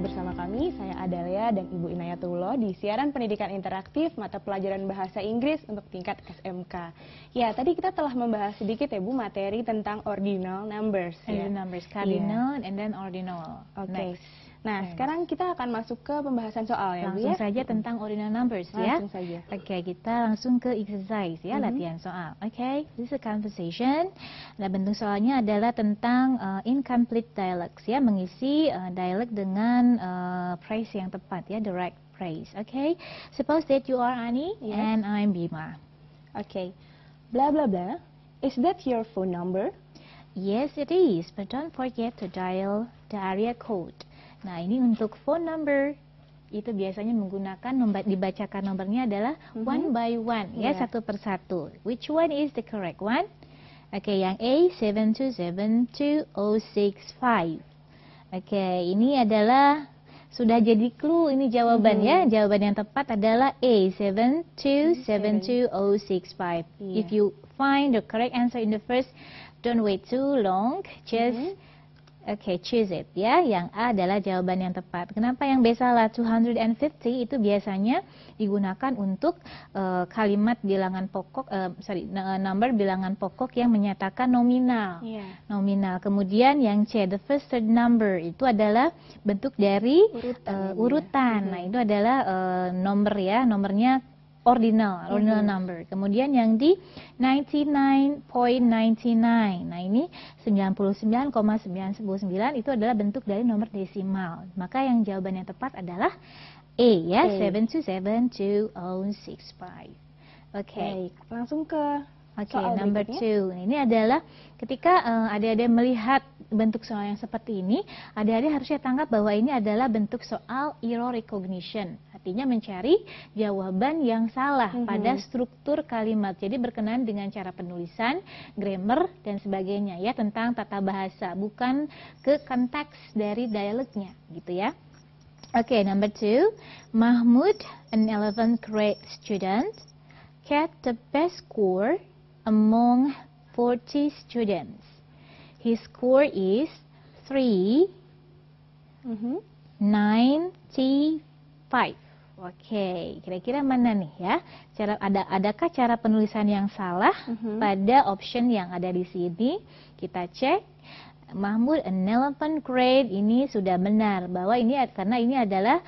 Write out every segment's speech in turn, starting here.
masih bersama kami, saya Adalia dan Ibu Inayatullah di siaran pendidikan interaktif mata pelajaran bahasa Inggris untuk tingkat SMK. Ya, tadi kita telah membahas sedikit ya Bu, materi tentang ordinal numbers. Ordinal numbers, cardinal, and then ordinal. Oke. Nah, sekarang kita akan masuk ke pembahasan soal ya Bu ya. Langsung saja tentang ordinal numbers ya. Langsung saja. Oke, kita langsung ke exercise ya, latihan soal. Oke, this is a conversation. Nah, bentuk soalnya adalah tentang incomplete dialogues ya, mengisi dialog dengan phrase yang tepat ya, the right phrase. Oke, suppose that you are Ani and I'm Bima. Oke, blah blah blah. Is that your phone number? Yes, it is, but don't forget to dial the area code. Nah, ini untuk phone number. Itu biasanya menggunakan dibacakan nomornya adalah one by one ya, satu persatu. Which one is the correct one? Oke, yang A 7272065. Oke, ini adalah sudah jadi clue ini jawaban ya. Jawaban yang tepat adalah A 7272065. If you find the correct answer in the first, don't wait too long, just choose it ya. Yang A adalah jawaban yang tepat. Kenapa yang B salah? 250 itu biasanya digunakan untuk kalimat bilangan pokok, number bilangan pokok yang menyatakan nominal. Nominal. Kemudian yang C, the first third number, itu adalah bentuk dari urutan. Nah, itu adalah nomor ya, nomornya ordinal number. Kemudian yang di 99.99. Nah, ini 99,999 itu adalah bentuk dari nomor desimal. Maka yang jawaban yang tepat adalah A ya, 7272065. Oke, langsung ke number 2. Ini adalah ketika adik-adik melihat bentuk soal yang seperti ini, adik-adik harusnya tangkap bahwa ini adalah bentuk soal error recognition. Artinya mencari jawaban yang salah pada struktur kalimat. Jadi berkenaan dengan cara penulisan, grammar, dan sebagainya ya, tentang tata bahasa, bukan ke konteks dari dialognya gitu ya. Oke, number 2. Mahmud, an 11th grade student, get the best score among 40 students. His score is 395. Oke, kira-kira mana nih ya? Adakah cara penulisan yang salah pada option yang ada di sini? Kita cek. Mahmud, an 11th grade, ini sudah benar bahwa ini karena ini adalah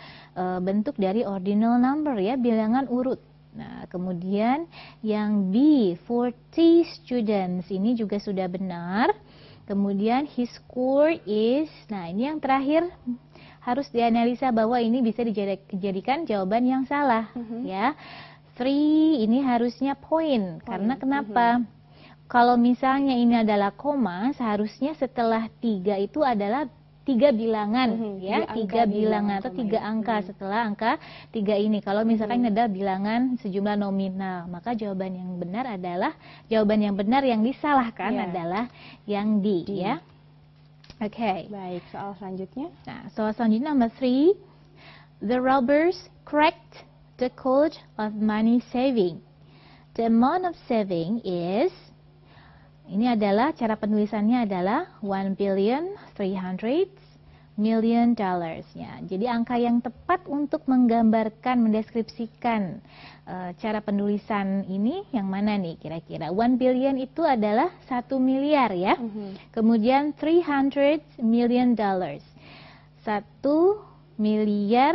bentuk dari ordinal number ya, bilangan urut. Nah, kemudian yang B, 40 students, ini juga sudah benar. Kemudian his score is, nah ini yang terakhir harus dianalisa bahwa ini bisa dijadikan jawaban yang salah ya. 3 ini harusnya point. Karena kenapa? Kalau misalnya ini adalah koma, seharusnya setelah 3 itu adalah 3 bilangan ya, 3 bilangan atau 3 angka setelah angka 3 ini. Kalau misalkan ini adalah bilangan sejumlah nominal, maka jawaban yang benar adalah, jawaban yang benar yang disalahkan adalah yang D ya. Oke. Baik, soal selanjutnya. Nah, soal selanjutnya number 3. The robbers cracked the code of money saving. The amount of saving is, ini adalah cara penulisannya adalah $1,300,000,000 ya. Jadi angka yang tepat untuk menggambarkan, mendeskripsikan cara penulisan ini yang mana nih kira-kira? 1 billion itu adalah 1 miliar ya. Kemudian $300 million. 1 miliar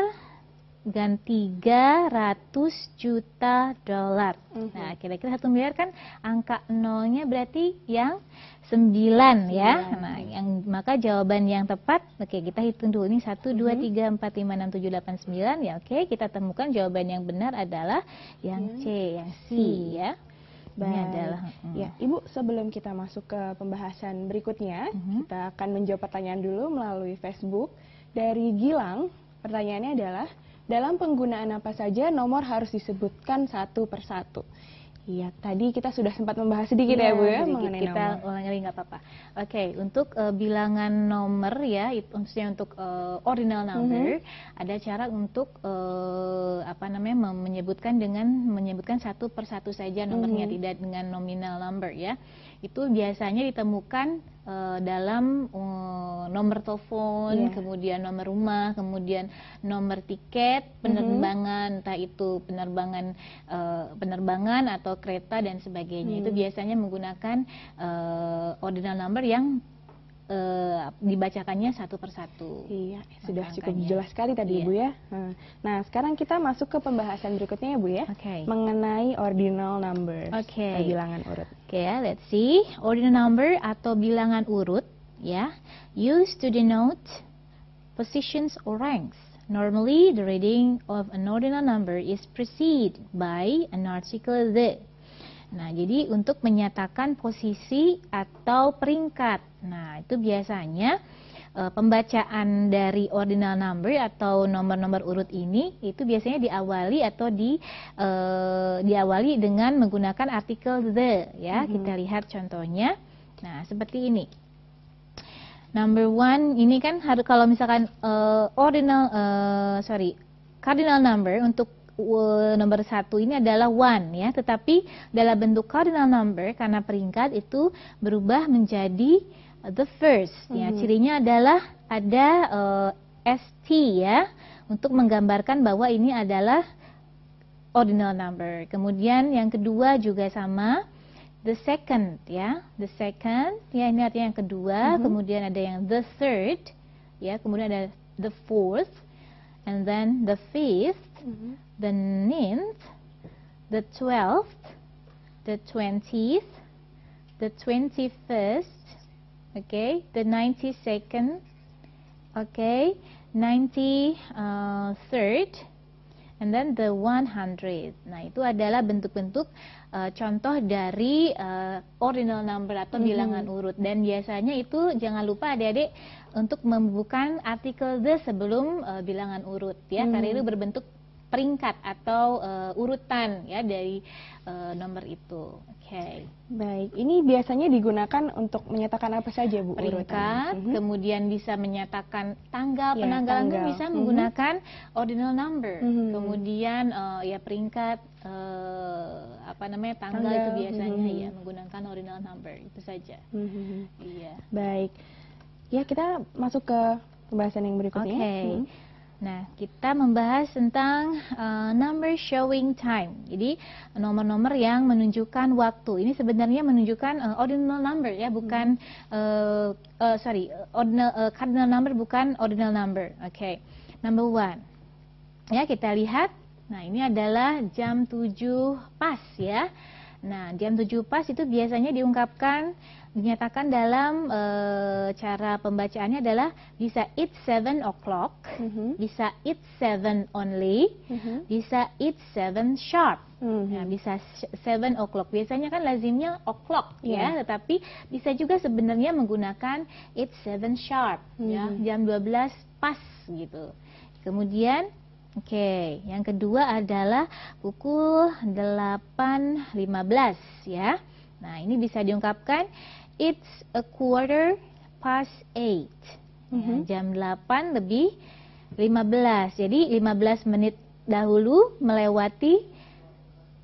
dan 300 juta dolar. Nah, kira-kira 1 miliar kan angka nolnya berarti yang 9 ya. Nah, maka jawaban yang tepat, oke, kita hitung dulu ini 1 2 3 4 5 6 7 8 9 ya. Oke, kita temukan jawaban yang benar adalah yang C, yang C ya. Ini adalah ya, Ibu, sebelum kita masuk ke pembahasan berikutnya, kita akan menjawab pertanyaan dulu melalui Facebook dari Gilang. Pertanyaannya adalah, dalam penggunaan apa saja nomor harus disebutkan satu persatu? Iya, tadi kita sudah sempat membahas sedikit ya Bu ya mengenai kita nomor. ulang lagi nggak apa-apa. Oke, untuk bilangan nomor ya, khususnya untuk ordinal number, ada cara untuk menyebutkan satu persatu saja nomornya, tidak dengan nominal number ya. Itu biasanya ditemukan dalam nomor telepon, kemudian nomor rumah, kemudian nomor tiket penerbangan, entah itu penerbangan atau kereta dan sebagainya. Itu biasanya menggunakan ordinal number yang dibacakannya satu persatu. Iya, sudah cukup jelas sekali tadi Bu ya. Nah, sekarang kita masuk ke pembahasan berikutnya ya Bu ya, mengenai ordinal number, bilangan urut. Let's see. Ordinal number atau bilangan urut, ya, used to denote positions or ranks. Normally, the reading of an ordinal number is preceded by an article the. Nah, jadi untuk menyatakan posisi atau peringkat. Nah, itu biasanya pembacaan dari ordinal number atau nomor-nomor urut ini itu biasanya diawali atau diawali dengan menggunakan artikel the, ya. Kita lihat contohnya. Nah, seperti ini. Number one ini kan harus kalau misalkan cardinal number untuk nomor 1 ini adalah 1 ya, tetapi dalam bentuk cardinal number karena peringkat itu berubah menjadi the first ya. Cirinya adalah ada ST ya, untuk menggambarkan bahwa ini adalah ordinal number. Kemudian yang kedua juga sama, the second ya, the second ya, ini artinya yang kedua. Kemudian ada yang the third ya, kemudian ada the fourth, and then the fifth, the ninth, the 12th, the 20th, the 21st, the 92nd, 93rd, and then the 100. Nah, itu adalah bentuk-bentuk contoh dari ordinal number atau bilangan urut. Dan biasanya itu jangan lupa adik-adik untuk membubuhkan artikel the sebelum bilangan urut ya, karena itu berbentuk peringkat atau urutan ya dari nomor itu. Baik, ini biasanya digunakan untuk menyatakan apa saja Bu? Peringkat, kemudian bisa menyatakan tanggal penanggalan itu bisa menggunakan ordinal number. Kemudian ya peringkat tanggal itu biasanya ya menggunakan ordinal number, itu saja. Iya. Baik. Ya, kita masuk ke pembahasan yang berikutnya. Nah, kita membahas tentang number showing time. Jadi, nomor-nomor yang menunjukkan waktu. Ini sebenarnya menunjukkan ordinal number ya, bukan cardinal number bukan ordinal number. Number one. Ya, kita lihat. Nah, ini adalah jam 7 pas ya. Nah, jam 7 pas itu biasanya dinyatakan dalam cara pembacaannya adalah bisa it's 7 o'clock, bisa it's 7 only, bisa it's 7 sharp. Nah, bisa 7 o'clock. Biasanya kan lazimnya o'clock ya, tetapi bisa juga sebenarnya menggunakan it's 7 sharp ya, jam 12 pas gitu. Kemudian yang kedua adalah pukul 8.15 ya. Nah, ini bisa diungkapkan it's a quarter past 8. Jam 8 lebih 15. Jadi 15 menit dahulu melewati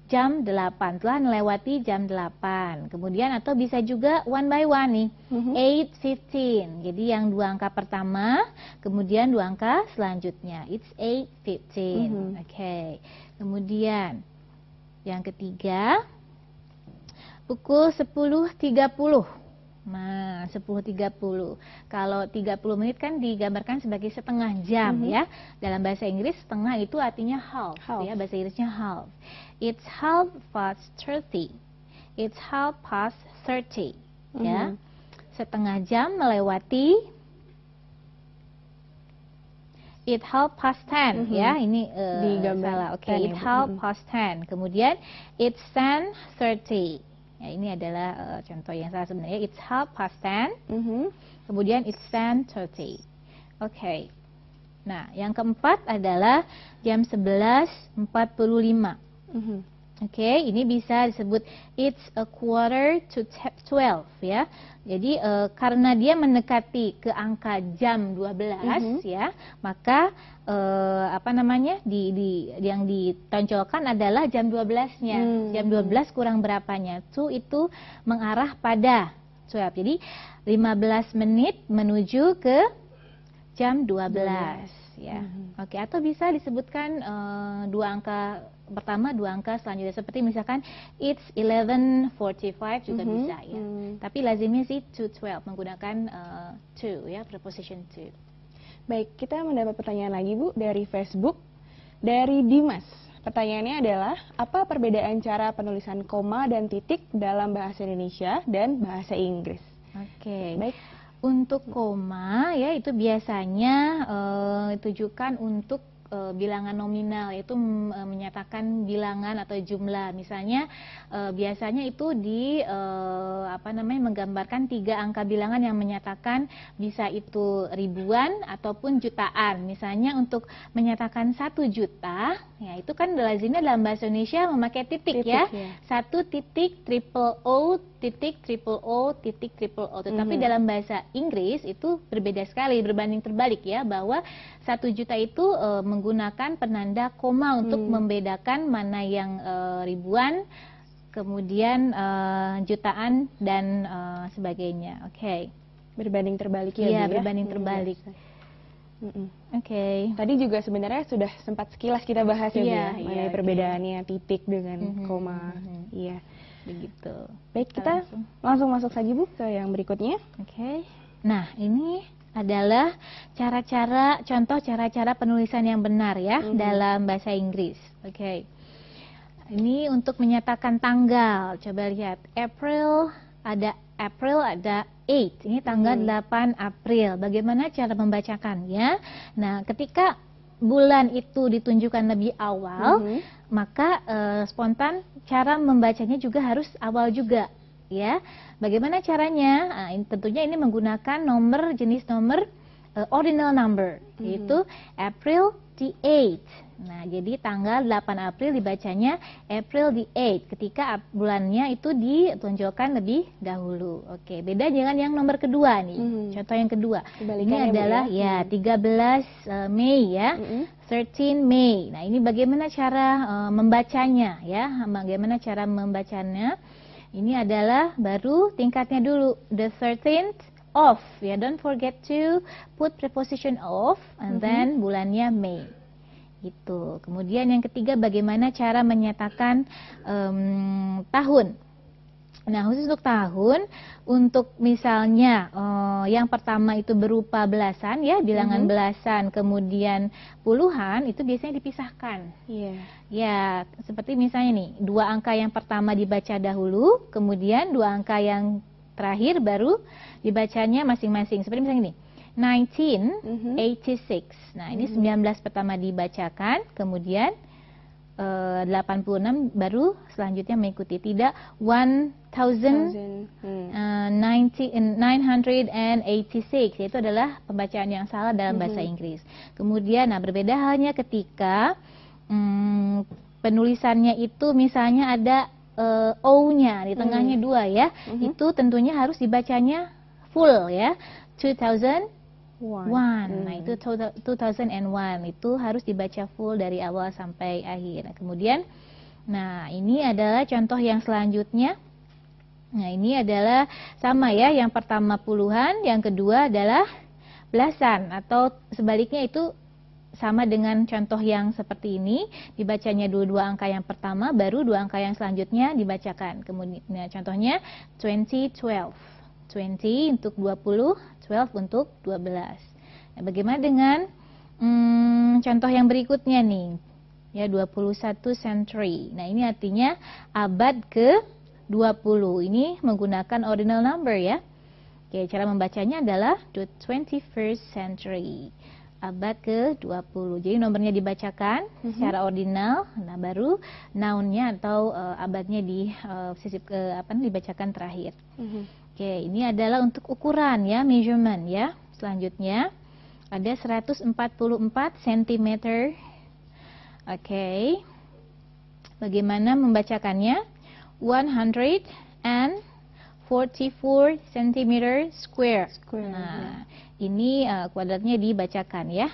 jam 8, telah melewati jam 8. Kemudian atau bisa juga one by one nih, 8:15. Jadi yang 2 angka pertama, kemudian 2 angka selanjutnya. It's 8:15. Kemudian yang ketiga, pukul 10.30. Nah, 10.30. Kalau 30 menit kan digambarkan sebagai setengah jam ya. Dalam bahasa Inggris setengah itu artinya half. Ya, bahasa Inggrisnya half. It's 30:30. It's 30:30 ya. Setengah jam melewati. It's 10:30 ya. Ini salah. It's 10:30. Kemudian it's 10:30. Ya, ini adalah contoh yang salah sebenarnya. It's 10:30. Kemudian it's 10:30. Nah, yang keempat adalah jam 11.45. Ini bisa disebut it's a quarter to 12 ya. Jadi karena dia mendekati ke angka jam 12 ya, maka yang ditonjolkan adalah jam 12-nya. Jam 12 kurang berapanya. To itu mengarah pada 12. Jadi 15 menit menuju ke jam 12. Ya. Oke, atau bisa disebutkan dua angka pertama, dua angka selanjutnya, seperti misalkan it's 11:45 juga bisa ya. Tapi lazimnya sih to 12 menggunakan to ya, preposition to. Baik, kita mendapat pertanyaan lagi Bu dari Facebook dari Dimas. Pertanyaannya adalah, apa perbedaan cara penulisan koma dan titik dalam bahasa Indonesia dan bahasa Inggris? Oke. Baik. Untuk koma ya itu biasanya ditujukan untuk bilangan nominal, yaitu menyatakan bilangan atau jumlah. Misalnya biasanya itu di menggambarkan 3 angka bilangan yang menyatakan bisa itu ribuan ataupun jutaan. Misalnya untuk menyatakan 1 juta, ya itu kan lazimnya dalam bahasa Indonesia memakai titik ya. 1 titik triple O titik triple O titik triple O. Tetapi dalam bahasa Inggris itu berbeda sekali, berbanding terbalik ya, bahwa 1 juta itu menggunakan penanda koma untuk membedakan mana yang ribuan, kemudian jutaan dan sebagainya. Oke. Berbanding terbalik ya, Bu, ya? Berbanding terbalik. Oke. Tadi juga sebenarnya sudah sempat sekilas kita bahas ya, Bu, mengenai perbedaannya titik dengan koma. Iya. Begitu. Baik, kita langsung masuk saja Bu ke yang berikutnya. Oke. Nah, ini adalah contoh cara-cara penulisan yang benar ya dalam bahasa Inggris. Oke. Ini untuk menyatakan tanggal. Coba lihat, April ada 8. Ini tanggal 8 April. Bagaimana cara membacakannya? Nah, ketika bulan itu ditunjukkan lebih awal, maka spontan cara membacanya juga harus awal juga, ya. Bagaimana caranya? Nah, tentunya ini menggunakan jenis nomor ordinal number, yaitu April the 8th. Nah, jadi tanggal 8 April dibacanya April the 8th ketika bulannya itu ditunjukkan lebih dahulu. Oke, beda dengan yang nomor kedua nih. Contoh yang kedua. Ini adalah ya 13 Mei ya. 13 Mei. Nah, ini bagaimana cara membacanya ya? Bagaimana cara membacanya? Ini adalah baru tingkatnya dulu, the 13th of ya, don't forget to put preposition of and then bulannya Mei. Itu. Kemudian yang ketiga, bagaimana cara menyatakan tahun. Nah, khusus untuk tahun, untuk misalnya yang pertama itu berupa belasan ya, bilangan belasan, kemudian puluhan, itu biasanya dipisahkan. Ya, seperti misalnya nih, 2 angka yang pertama dibaca dahulu, kemudian 2 angka yang terakhir baru dibacanya masing-masing. Seperti misalnya ini, 1986. Nah, ini 19 pertama dibacakan, kemudian 86 baru selanjutnya mengikuti. Tidak 1986, yaitu adalah pembacaan yang salah dalam bahasa Inggris. Kemudian, nah, berbeda halnya ketika penulisannya itu misalnya ada O-nya di tengahnya 2 ya. Itu tentunya harus dibacanya full ya. 2001. Nah, itu 2001 itu harus dibaca full dari awal sampai akhir. Nah, kemudian, nah ini adalah contoh yang selanjutnya. Nah, ini adalah sama ya, yang pertama puluhan, yang kedua adalah belasan, atau sebaliknya itu sama dengan contoh yang seperti ini, dibacanya dua angka yang pertama, baru 2 angka yang selanjutnya dibacakan. Kemudian, nah, contohnya 2012. 20 untuk 20, 12 untuk 12. Nah, bagaimana dengan contoh yang berikutnya nih? Ya, 21 century. Nah, ini artinya abad ke-20. Ini menggunakan ordinal number ya. Oke, cara membacanya adalah the 21st century. Abad ke-20. Jadi nomornya dibacakan secara ordinal, nah baru noun-nya atau abadnya dibacakan terakhir. Oke, ini adalah untuk ukuran ya, measurement ya. Selanjutnya ada 144 cm. Oke. Bagaimana membacakannya? 144 cm square. Nah, ini kuadratnya dibacakan ya.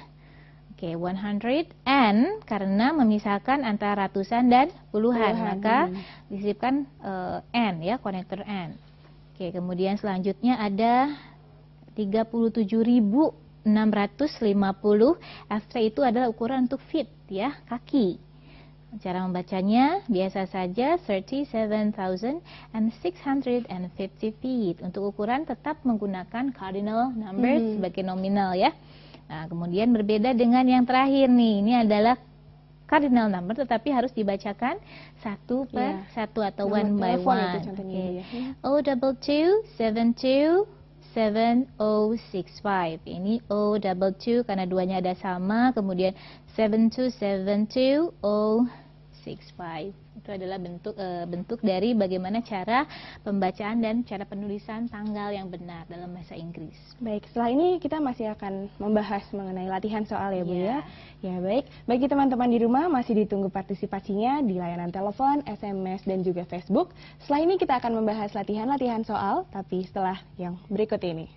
Oke, 100 n karena memisahkan antara ratusan dan puluhan, maka disisipkan n ya, konektor n. Oke, kemudian selanjutnya ada 37.650. Abstrak itu adalah ukuran untuk feet ya, kaki. Cara membacanya biasa saja 37,650 feet. Untuk ukuran tetap menggunakan cardinal numbers sebagai nominal ya. Nah, kemudian berbeda dengan yang terakhir nih. Ini adalah cardinal number tetapi harus dibacakan satu per satu atau one by one. Okay. 022727065. Ini 022 karena duanya ada sama, kemudian 7272065. Itu adalah bentuk dari bagaimana cara pembacaan dan cara penulisan tanggal yang benar dalam bahasa Inggris. Baik, setelah ini kita masih akan membahas mengenai latihan soal ya Bu ya. Ya baik, bagi teman-teman di rumah masih ditunggu partisipasinya di layanan telepon, SMS dan juga Facebook. Setelah ini kita akan membahas latihan-latihan soal, tapi setelah yang berikut ini.